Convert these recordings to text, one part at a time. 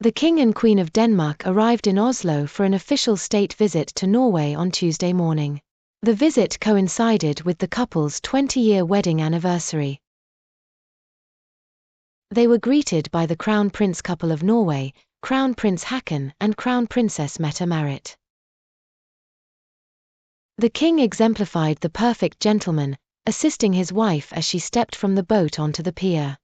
The King and Queen of Denmark arrived in Oslo for an official state visit to Norway on Tuesday morning. The visit coincided with the couple's 20-year wedding anniversary. They were greeted by the Crown Prince couple of Norway, Crown Prince Haakon and Crown Princess Mette-Marit. The king exemplified the perfect gentleman, assisting his wife as she stepped from the boat onto the pier.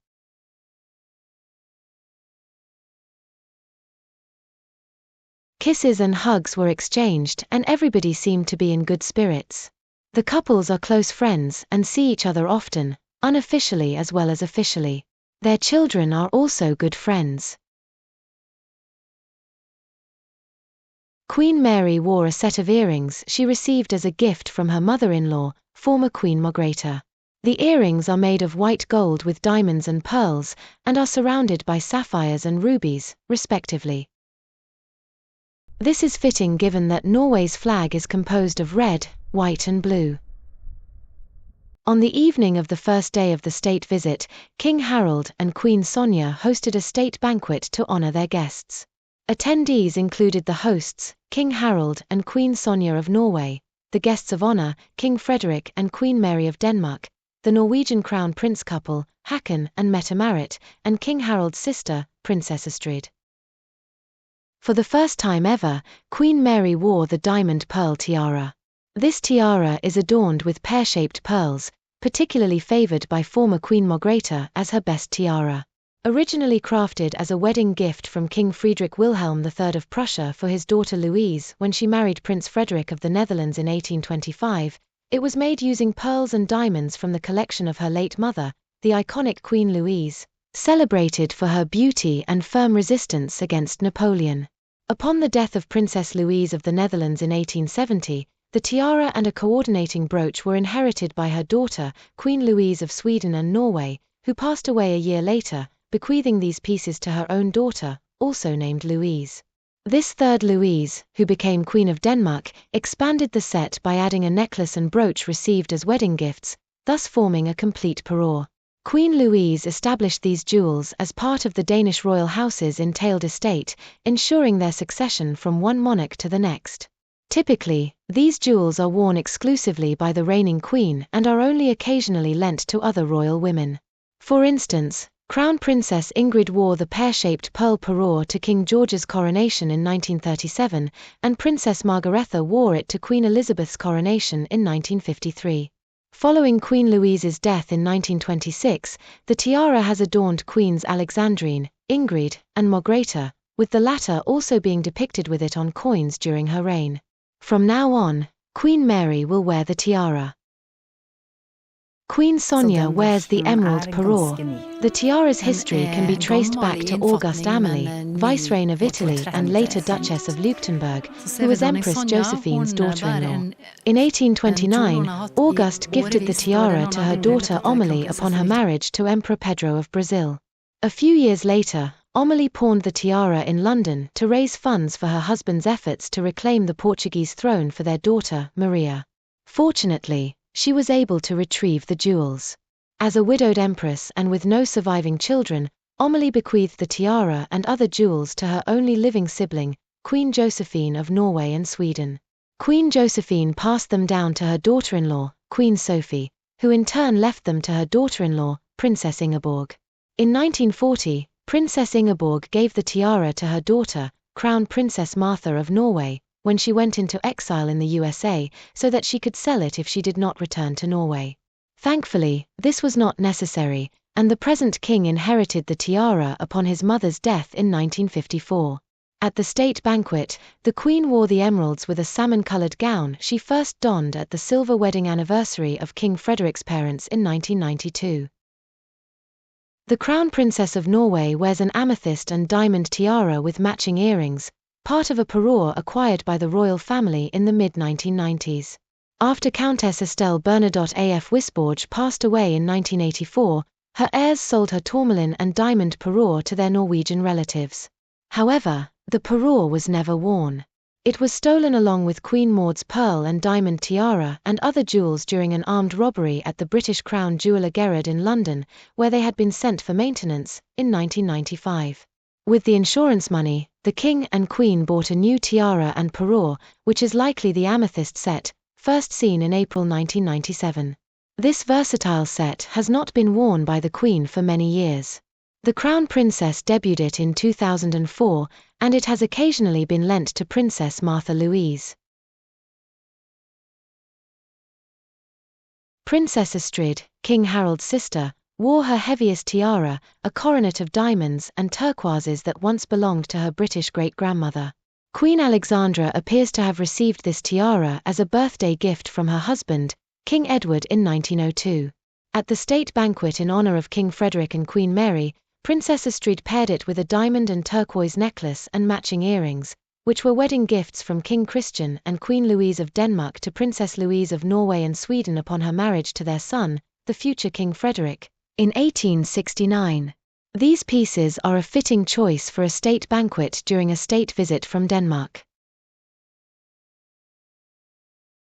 Kisses and hugs were exchanged and everybody seemed to be in good spirits. The couples are close friends and see each other often, unofficially as well as officially. Their children are also good friends. Queen Mary wore a set of earrings she received as a gift from her mother-in-law, former Queen Margrethe. The earrings are made of white gold with diamonds and pearls, and are surrounded by sapphires and rubies, respectively. This is fitting given that Norway's flag is composed of red, white and blue. On the evening of the first day of the state visit, King Harald and Queen Sonja hosted a state banquet to honor their guests. Attendees included the hosts, King Harald and Queen Sonja of Norway, the guests of honor, King Frederik and Queen Mary of Denmark, the Norwegian Crown Prince couple, Haakon and Mette-Marit, and King Harald's sister, Princess Astrid. For the first time ever, Queen Mary wore the diamond pearl tiara. This tiara is adorned with pear-shaped pearls, particularly favored by former Queen Margrethe as her best tiara. Originally crafted as a wedding gift from King Friedrich Wilhelm III of Prussia for his daughter Louise when she married Prince Frederik of the Netherlands in 1825, it was made using pearls and diamonds from the collection of her late mother, the iconic Queen Louise, celebrated for her beauty and firm resistance against Napoleon. Upon the death of Princess Louise of the Netherlands in 1870, the tiara and a coordinating brooch were inherited by her daughter, Queen Louise of Sweden and Norway, who passed away a year later, bequeathing these pieces to her own daughter, also named Louise. This third Louise, who became Queen of Denmark, expanded the set by adding a necklace and brooch received as wedding gifts, thus forming a complete parure. Queen Louise established these jewels as part of the Danish royal house's entailed estate, ensuring their succession from one monarch to the next. Typically, these jewels are worn exclusively by the reigning queen and are only occasionally lent to other royal women. For instance, Crown Princess Ingrid wore the pear-shaped pearl parure to King George's coronation in 1937, and Princess Margaretha wore it to Queen Elizabeth's coronation in 1953. Following Queen Louise's death in 1926, the tiara has adorned Queens Alexandrine, Ingrid, and Margrethe, with the latter also being depicted with it on coins during her reign. From now on, Queen Mary will wear the tiara. Queen Sonja wears the emerald parure. The tiara's history can be traced back to August Amalie, vicereign of Italy and later Duchess of Leuchtenberg, who was Empress Josephine's daughter-in-law. In 1829, August gifted the tiara to her daughter Amalie upon her marriage to Emperor Pedro of Brazil. A few years later, Amalie pawned the tiara in London to raise funds for her husband's efforts to reclaim the Portuguese throne for their daughter, Maria. Fortunately, she was able to retrieve the jewels. As a widowed empress and with no surviving children, Amalie bequeathed the tiara and other jewels to her only living sibling, Queen Josephine of Norway and Sweden. Queen Josephine passed them down to her daughter-in-law, Queen Sophie, who in turn left them to her daughter-in-law, Princess Ingeborg. In 1940, Princess Ingeborg gave the tiara to her daughter, Crown Princess Martha of Norway, when she went into exile in the USA, so that she could sell it if she did not return to Norway. Thankfully, this was not necessary, and the present king inherited the tiara upon his mother's death in 1954. At the state banquet, the queen wore the emeralds with a salmon-colored gown she first donned at the silver wedding anniversary of King Frederik's parents in 1992. The Crown Princess of Norway wears an amethyst and diamond tiara with matching earrings, part of a parure acquired by the royal family in the mid-1990s. After Countess Estelle Bernadotte af Wisborg passed away in 1984, her heirs sold her tourmaline and diamond parure to their Norwegian relatives. However, the parure was never worn. It was stolen along with Queen Maud's pearl and diamond tiara and other jewels during an armed robbery at the British Crown Jeweller Gerrard in London, where they had been sent for maintenance, in 1995. With the insurance money, the king and queen bought a new tiara and parure, which is likely the amethyst set, first seen in April 1997. This versatile set has not been worn by the queen for many years. The Crown Princess debuted it in 2004, and it has occasionally been lent to Princess Martha Louise. Princess Astrid, King Harold's sister, wore her heaviest tiara, a coronet of diamonds and turquoises that once belonged to her British great-grandmother. Queen Alexandra appears to have received this tiara as a birthday gift from her husband, King Edward, in 1902. At the state banquet in honor of King Frederik and Queen Mary, Princess Astrid paired it with a diamond and turquoise necklace and matching earrings, which were wedding gifts from King Christian and Queen Louise of Denmark to Princess Louise of Norway and Sweden upon her marriage to their son, the future King Frederik, in 1869. These pieces are a fitting choice for a state banquet during a state visit from Denmark.